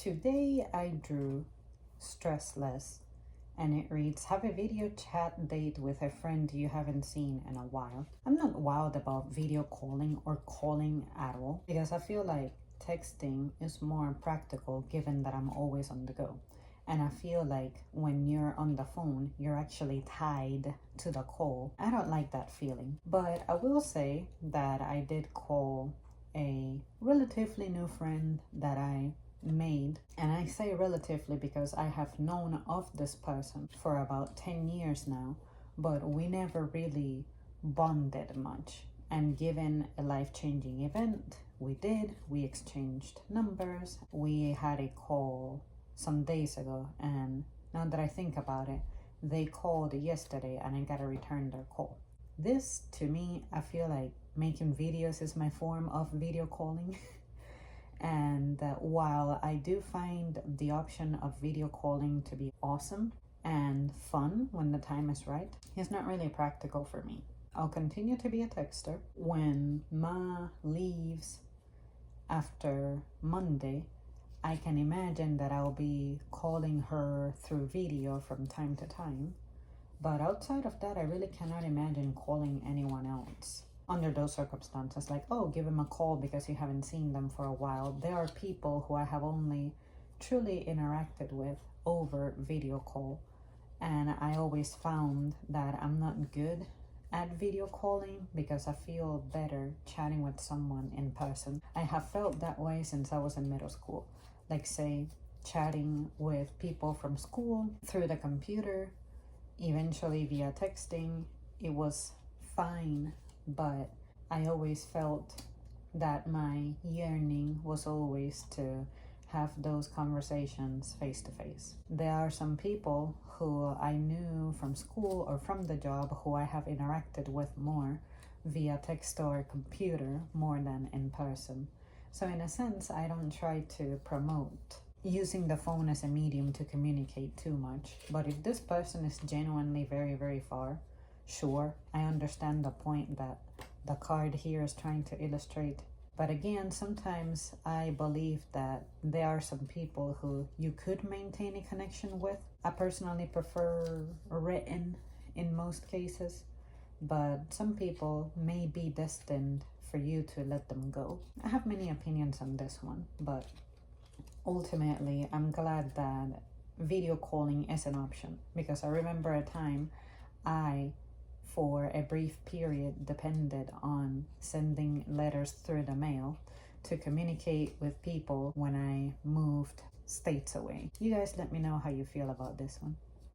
Today I drew Stress Less, and it reads, have a video chat date with a friend you haven't seen in a while. I'm not wild about video calling or calling at all because I feel like texting is more practical given that I'm always on the go. And I feel like when you're on the phone, you're actually tied to the call. I don't like that feeling. But I will say that I did call a relatively new friend that I made, and I say relatively because I have known of this person for about 10 years now, but we never really bonded much. And given a life-changing event, we exchanged numbers, we had a call some days ago, and now that I think about it, they called yesterday and I gotta return their call. This, to me, I feel like making videos is my form of video calling. And while I do find the option of video calling to be awesome and fun when the time is right, it's not really practical for me. I'll continue to be a texter. When Ma leaves after Monday, I can imagine that I'll be calling her through video from time to time. But outside of that, I really cannot imagine calling anyone else under those circumstances. Like, oh, give them a call because you haven't seen them for a while. There are people who I have only truly interacted with over video call. And I always found that I'm not good at video calling because I feel better chatting with someone in person. I have felt that way since I was in middle school. Like, say, chatting with people from school through the computer, eventually via texting, it was fine, but I always felt that my yearning was always to have those conversations face to face. There are some people who I knew from school or from the job who I have interacted with more via text or computer more than in person. So in a sense, I don't try to promote using the phone as a medium to communicate too much. But if this person is genuinely very, very far, sure, I understand the point that the card here is trying to illustrate. But again, sometimes I believe that there are some people who you could maintain a connection with. I personally prefer written in most cases, but some people may be destined for you to let them go. I have many opinions on this one, but ultimately, I'm glad that video calling is an option, because I remember a time for a brief period, depended on sending letters through the mail to communicate with people when I moved states away. You guys let me know how you feel about this one.